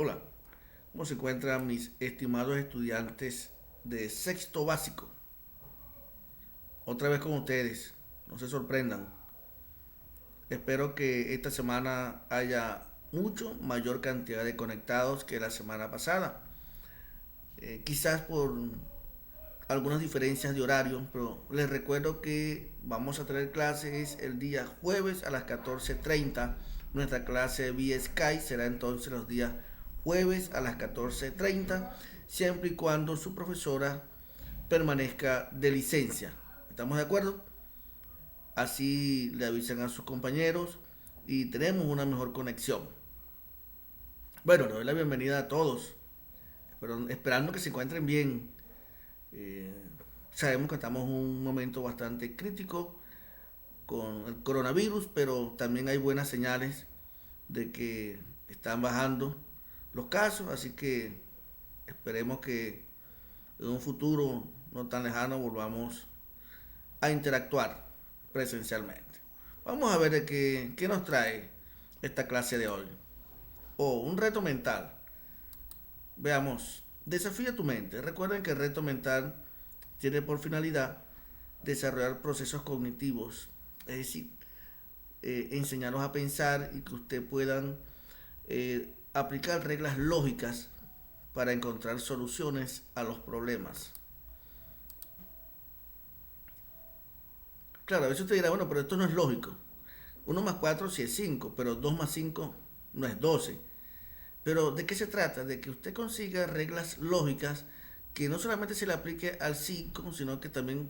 Hola, ¿cómo se encuentran mis estimados estudiantes de sexto básico? Otra vez con ustedes, no se sorprendan. Espero que esta semana haya mucho mayor cantidad de conectados que la semana pasada. Quizás por algunas diferencias de horario, pero les recuerdo que vamos a tener clases el día jueves a las 14:30. Nuestra clase vía Skype será entonces los días jueves a las 14:30, siempre y cuando su profesora permanezca de licencia. ¿Estamos de acuerdo? Así le avisan a sus compañeros y tenemos una mejor conexión. Bueno, le doy la bienvenida a todos, pero esperando que se encuentren bien. Eh, Sabemos que estamos en un momento bastante crítico con el coronavirus, pero también hay buenas señales de que están bajando los casos, así que esperemos que en un futuro no tan lejano volvamos a interactuar presencialmente. Vamos a ver qué nos trae esta clase de hoy. Un reto mental. Veamos, desafía tu mente. Recuerden que el reto mental tiene por finalidad desarrollar procesos cognitivos, es decir, enseñarlos a pensar y que ustedes puedan aplicar reglas lógicas para encontrar soluciones a los problemas. Claro, a veces usted dirá, bueno, pero esto no es lógico. Uno más 4 sí es 5, pero 2 más 5 no es 12. Pero ¿de qué se trata? De que usted consiga reglas lógicas que no solamente se le aplique al 5, sino que también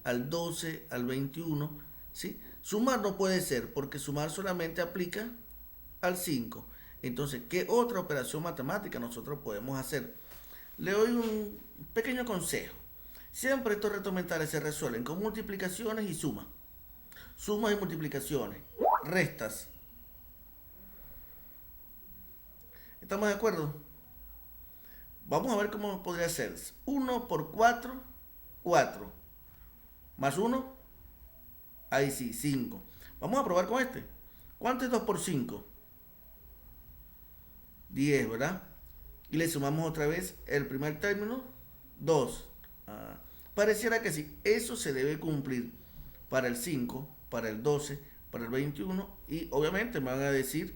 al 12, al 21, ¿sí? Sumar no puede ser, porque sumar solamente aplica al 5. Entonces, ¿qué otra operación matemática nosotros podemos hacer? Le doy un pequeño consejo. Siempre estos retos mentales se resuelven con multiplicaciones y sumas. Sumas y multiplicaciones. Restas. ¿Estamos de acuerdo? Vamos a ver cómo podría ser. 1 por 4, 4. Más 1, ahí sí, 5. Vamos a probar con este. ¿Cuánto es 2 por 5? 10, ¿verdad? Y le sumamos otra vez el primer término, 2. Pareciera que sí, eso se debe cumplir para el 5, para el 12, para el 21 y obviamente me van a decir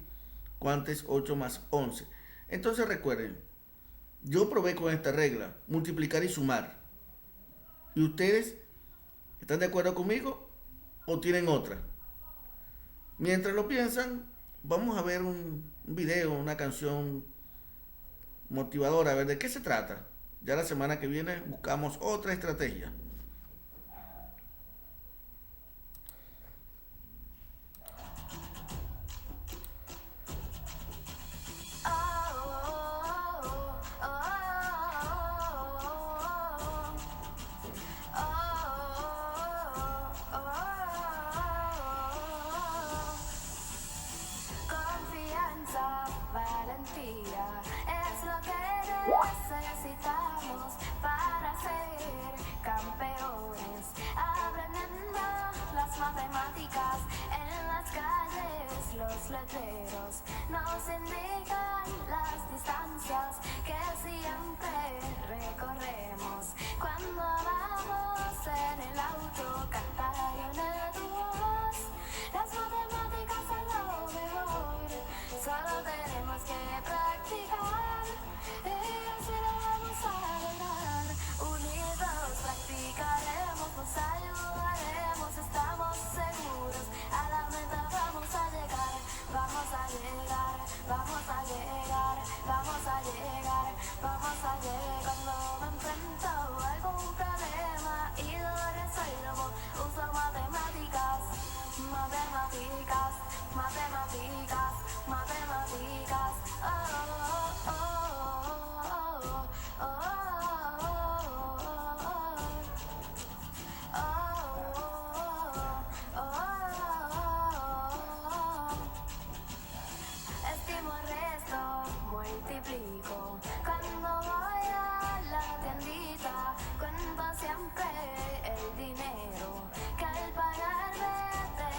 cuánto es 8 más 11. Entonces recuerden, yo probé con esta regla, multiplicar y sumar. ¿Y ustedes están de acuerdo conmigo o tienen otra? Mientras lo piensan, vamos a ver un video, una canción motivadora, a ver de qué se trata. Ya la semana que viene buscamos otra estrategia. Confianza, valentía, es lo que necesitamos para ser campeones. Aprendiendo las matemáticas en las calles, los letreros nos indican las distancias que siempre recorremos. Cuando vamos en el auto, cantar tu voz, las matemáticas son lo mejor. Solo tenemos que practicar y así lo vamos a lograr. Unidos practicaremos, nos ayudaremos, estamos seguros. A la meta vamos a llegar, vamos a llegar, vamos a llegar, vamos a llegar, vamos a llegar. Cuando me enfrento a algún problema y lo resuelvo, uso matemáticas, matemáticas, matemáticas, matemáticas. Oh, oh, oh, oh, estimo, resto, multiplico. Cuando voy a la tiendita, cuento siempre el dinero que al pagarme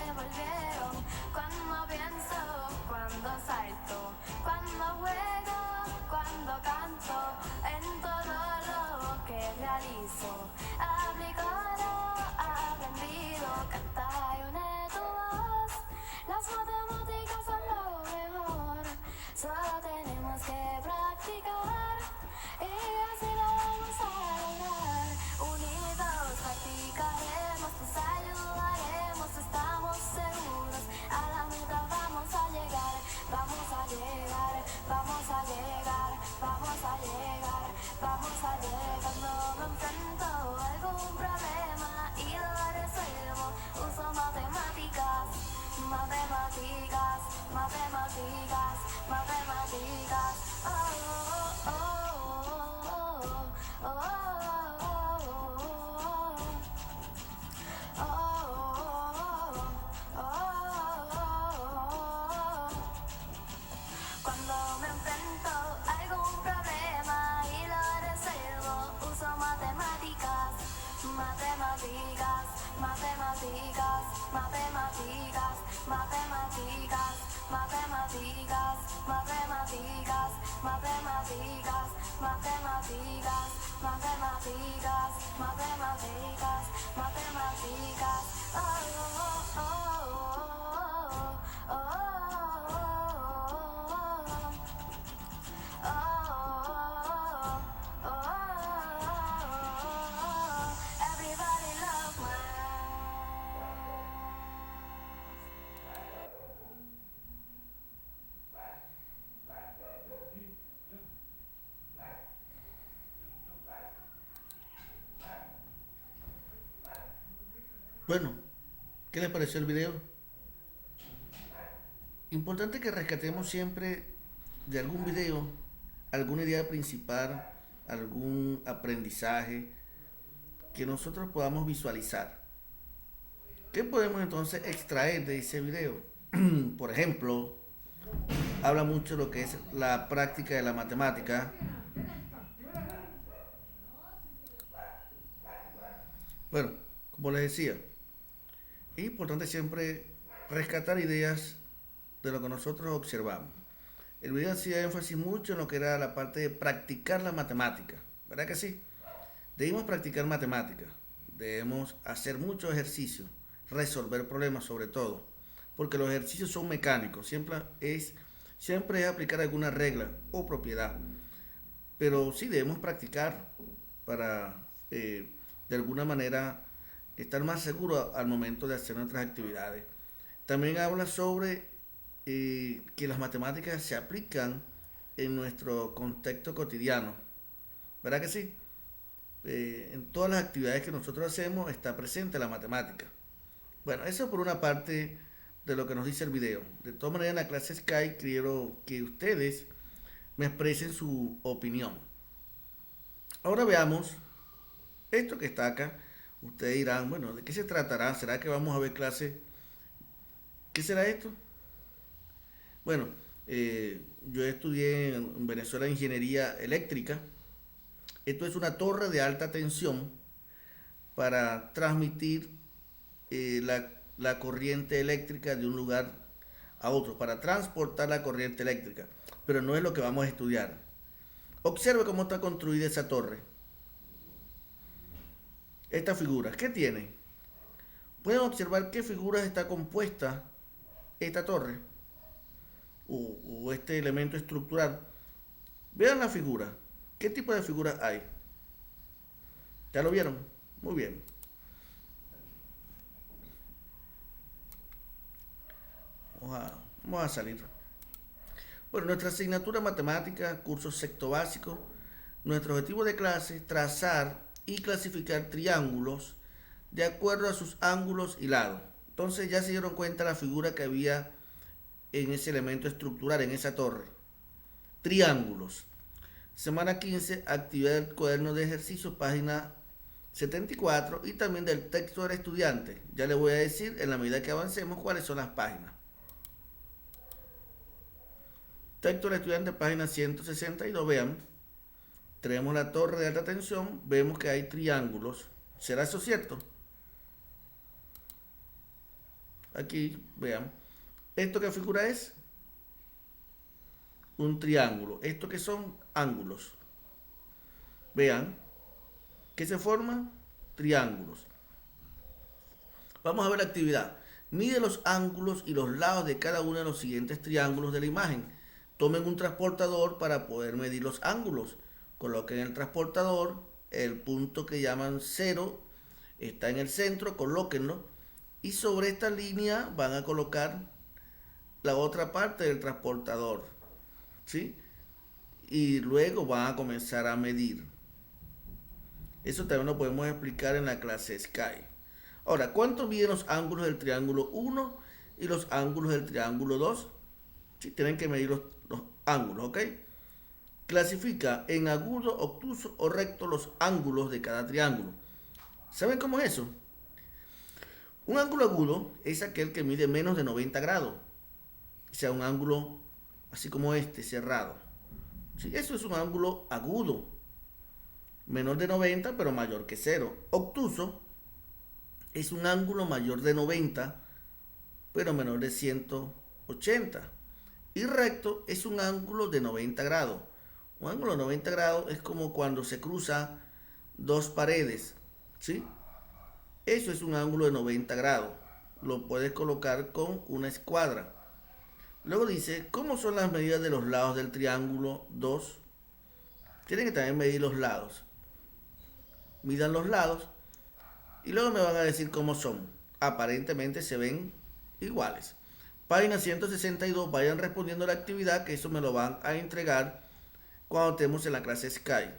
devolvieron. Cuando pienso, cuando salto, cuando juego matemáticas, matemáticas, matemáticas, matemáticas, matemáticas, matemáticas, matemáticas. Oh, oh, oh, oh, oh, oh, everybody love Bueno, ¿qué les pareció el video? Importante que rescatemos siempre de algún video alguna idea principal, algún aprendizaje que nosotros podamos visualizar. ¿Qué podemos entonces extraer de ese video? Por ejemplo, habla mucho de lo que es la práctica de la matemática. Bueno, como les decía, es importante siempre rescatar ideas de lo que nosotros observamos. El video hacía énfasis mucho en lo que era la parte de practicar la matemática, ¿verdad que sí? Debemos practicar matemática, debemos hacer muchos ejercicios, resolver problemas sobre todo, porque los ejercicios son mecánicos, siempre es aplicar alguna regla o propiedad, pero sí debemos practicar para de alguna manera estar más seguros al momento de hacer nuestras actividades. También habla sobre que las matemáticas se aplican en nuestro contexto cotidiano, ¿verdad que sí? En todas las actividades que nosotros hacemos está presente la matemática. Bueno, eso por una parte de lo que nos dice el video. De todas maneras, en la clase Sky quiero que ustedes me expresen su opinión. Ahora veamos esto que está acá. Ustedes dirán, bueno, ¿de qué se tratará? ¿Será que vamos a ver clase? ¿Qué será esto? Bueno, yo estudié en Venezuela ingeniería eléctrica. Esto es una torre de alta tensión para transmitir la corriente eléctrica de un lugar a otro, para transportar la corriente eléctrica. Pero no es lo que vamos a estudiar. Observe cómo está construida esa torre. Esta figura, ¿qué tiene? Pueden observar qué figuras está compuesta esta torre o este elemento estructural. Vean la figura. ¿Qué tipo de figuras hay? ¿Ya lo vieron? Muy bien. Vamos a salir. Bueno, nuestra asignatura matemática, curso sexto básico, nuestro objetivo de clase, trazar y clasificar triángulos de acuerdo a sus ángulos y lados. Entonces ya se dieron cuenta la figura que había en ese elemento estructural, en esa torre. Triángulos. Semana 15, actividad del cuaderno de ejercicios, página 74, y también del texto del estudiante. Ya les voy a decir en la medida que avancemos cuáles son las páginas. Texto del estudiante, página 162, vean. Tenemos la torre de alta tensión, vemos que hay triángulos. ¿Será eso cierto? Aquí, vean. ¿Esto qué figura es? Un triángulo. ¿Esto qué son? Ángulos. Vean. ¿Qué se forman? Triángulos. Vamos a ver la actividad. Mide los ángulos y los lados de cada uno de los siguientes triángulos de la imagen. Tomen un transportador para poder medir los ángulos. Coloquen el transportador, el punto que llaman 0 está en el centro, colóquenlo y sobre esta línea van a colocar la otra parte del transportador, ¿sí? Y luego van a comenzar a medir. Eso también lo podemos explicar en la clase Sky. Ahora, ¿cuánto miden los ángulos del triángulo 1 y los ángulos del triángulo 2? Sí, tienen que medir los ángulos, ¿ok? Clasifica en agudo, obtuso o recto los ángulos de cada triángulo. ¿Saben cómo es eso? Un ángulo agudo es aquel que mide menos de 90 grados. O sea, un ángulo así como este, cerrado. Sí, eso es un ángulo agudo. Menor de 90, pero mayor que 0. Obtuso es un ángulo mayor de 90, pero menor de 180. Y recto es un ángulo de 90 grados. Un ángulo de 90 grados es como cuando se cruzan dos paredes, ¿sí? Eso es un ángulo de 90 grados. Lo puedes colocar con una escuadra. Luego dice, ¿cómo son las medidas de los lados del triángulo 2? Tienen que también medir los lados. Midan los lados y luego me van a decir cómo son. Aparentemente se ven iguales. Página 162, vayan respondiendo a la actividad, que eso me lo van a entregar cuando estemos en la clase Sky.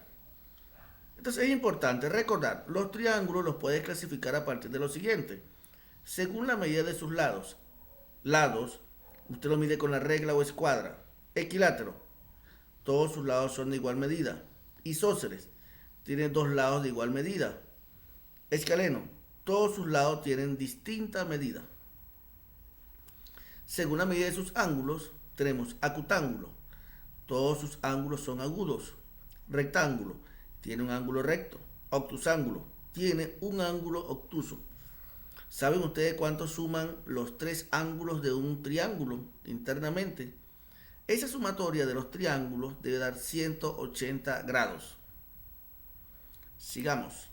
Entonces es importante recordar, los triángulos los puedes clasificar a partir de lo siguiente. Según la medida de sus lados. Lados, usted lo mide con la regla o escuadra. Equilátero, todos sus lados son de igual medida. Isósceles, tiene dos lados de igual medida. Escaleno, todos sus lados tienen distinta medida. Según la medida de sus ángulos, tenemos acutángulo, todos sus ángulos son agudos. Rectángulo, tiene un ángulo recto. Obtusángulo, tiene un ángulo obtuso. ¿Saben ustedes cuánto suman los tres ángulos de un triángulo internamente? Esa sumatoria de los triángulos debe dar 180 grados. Sigamos.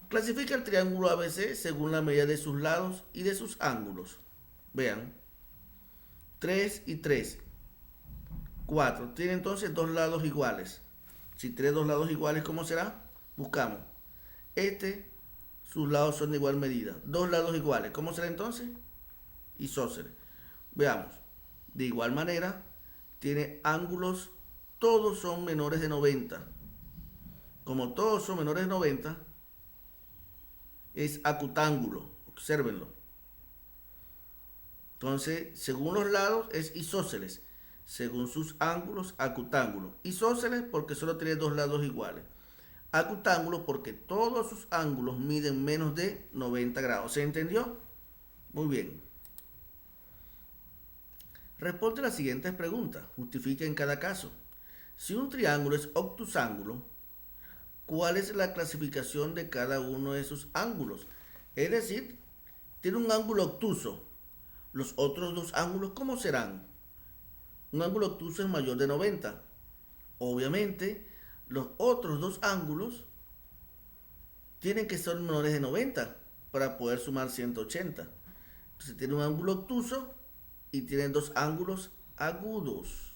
Clasifica el triángulo ABC según la medida de sus lados y de sus ángulos. Vean, 3 y 3, 4. Tiene entonces dos lados iguales. Si tiene dos lados iguales, ¿cómo será? Buscamos. Sus lados son de igual medida. Dos lados iguales, ¿cómo será entonces? Isósceles. Veamos. De igual manera, tiene ángulos, todos son menores de 90. Como todos son menores de 90, es acutángulo. Obsérvenlo. Entonces, según los lados es isósceles. Según sus ángulos, acutángulo. Isósceles porque solo tiene dos lados iguales. Acutángulo porque todos sus ángulos miden menos de 90 grados. ¿Se entendió? Muy bien. Responde las siguientes preguntas. Justifica en cada caso. Si un triángulo es obtusángulo, ¿cuál es la clasificación de cada uno de sus ángulos? Es decir, tiene un ángulo obtuso. Los otros dos ángulos, ¿cómo serán? Un ángulo obtuso es mayor de 90. Obviamente, los otros dos ángulos tienen que ser menores de 90 para poder sumar 180. Entonces tiene un ángulo obtuso y tienen dos ángulos agudos.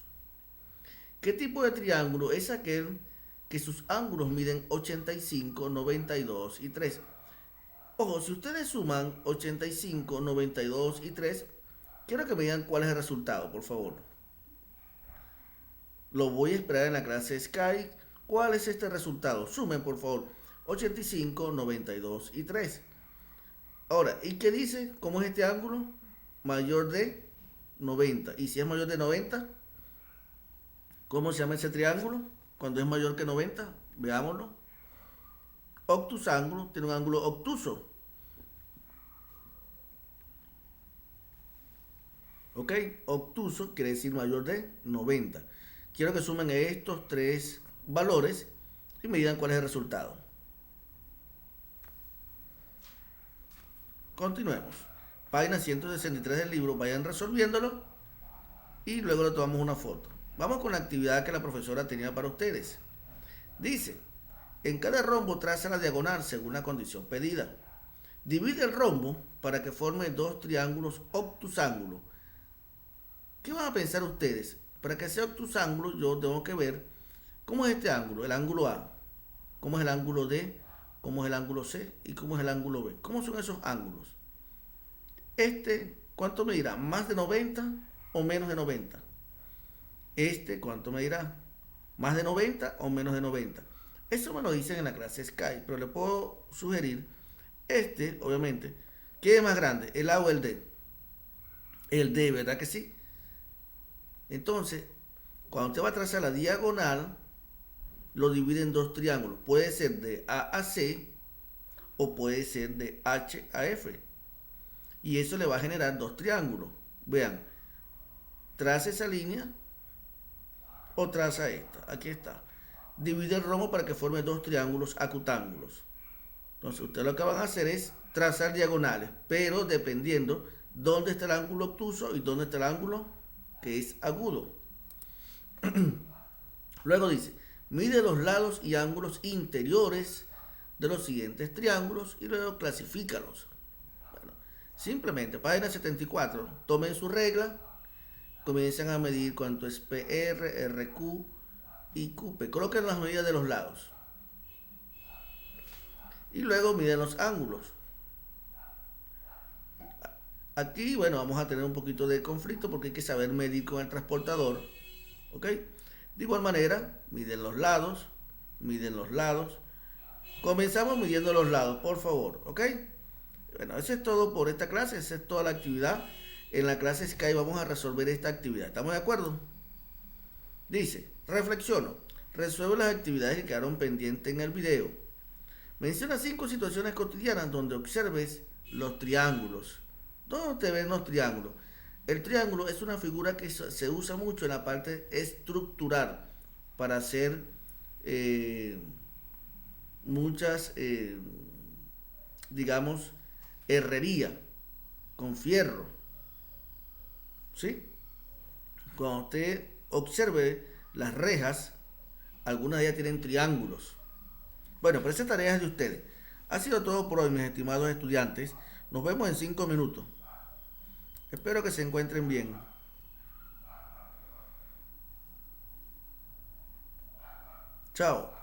¿Qué tipo de triángulo es aquel que sus ángulos miden 85, 92 y 3? Ojo, si ustedes suman 85, 92 y 3, quiero que me digan cuál es el resultado, por favor. Lo voy a esperar en la clase Sky. ¿Cuál es este resultado? Sumen, por favor. 85, 92 y 3. Ahora, ¿y qué dice? ¿Cómo es este ángulo? Mayor de 90. ¿Y si es mayor de 90? ¿Cómo se llama ese triángulo? Cuando es mayor que 90. Veámoslo. Obtusángulo tiene un ángulo obtuso. ¿Ok? Obtuso quiere decir mayor de 90. Quiero que sumen estos tres valores y me digan cuál es el resultado. Continuemos. Página 163 del libro. Vayan resolviéndolo y luego le tomamos una foto. Vamos con la actividad que la profesora tenía para ustedes. Dice, en cada rombo traza la diagonal según la condición pedida. Divide el rombo para que forme dos triángulos obtusángulos. ¿Qué van a pensar ustedes? Para que sea obtusángulo yo tengo que ver cómo es este ángulo, el ángulo A, cómo es el ángulo D, cómo es el ángulo C y cómo es el ángulo B. ¿Cómo son esos ángulos? ¿Cuánto me dirá? ¿Más de 90 o menos de 90? ¿Cuánto me dirá? ¿Más de 90 o menos de 90? Eso me lo dicen en la clase Sky, pero le puedo sugerir, obviamente, ¿qué es más grande, el A o el D? El D, ¿verdad que sí? Entonces, cuando usted va a trazar la diagonal, lo divide en dos triángulos. Puede ser de A a C o puede ser de H a F. Y eso le va a generar dos triángulos. Vean, traza esa línea o traza esta. Aquí está. Divide el rombo para que forme dos triángulos acutángulos. Entonces, ustedes lo que van a hacer es trazar diagonales, pero dependiendo dónde está el ángulo obtuso y dónde está el ángulo que es agudo. Luego dice, mide los lados y ángulos interiores de los siguientes triángulos y luego clasifícalos. Bueno, simplemente, página 74, tomen su regla, comiencen a medir cuánto es PR, RQ y QP. Coloquen las medidas de los lados. Y luego miden los ángulos. Aquí, bueno, vamos a tener un poquito de conflicto porque hay que saber medir con el transportador. ¿Ok? De igual manera, miden los lados. Miden los lados. Comenzamos midiendo los lados, por favor. ¿Ok? Bueno, eso es todo por esta clase. Esa es toda la actividad. En la clase Sky vamos a resolver esta actividad. ¿Estamos de acuerdo? Dice, reflexiono. Resuelve las actividades que quedaron pendientes en el video. Menciona 5 situaciones cotidianas donde observes los triángulos. ¿Dónde te ven los triángulos? El triángulo es una figura que se usa mucho en la parte estructural para hacer muchas, digamos, herrería con fierro. ¿Sí? Cuando usted observe las rejas, algunas de ellas tienen triángulos. Bueno, pero esa tarea es de ustedes. Ha sido todo por hoy, mis estimados estudiantes. Nos vemos en 5 minutos. Espero que se encuentren bien. Chao.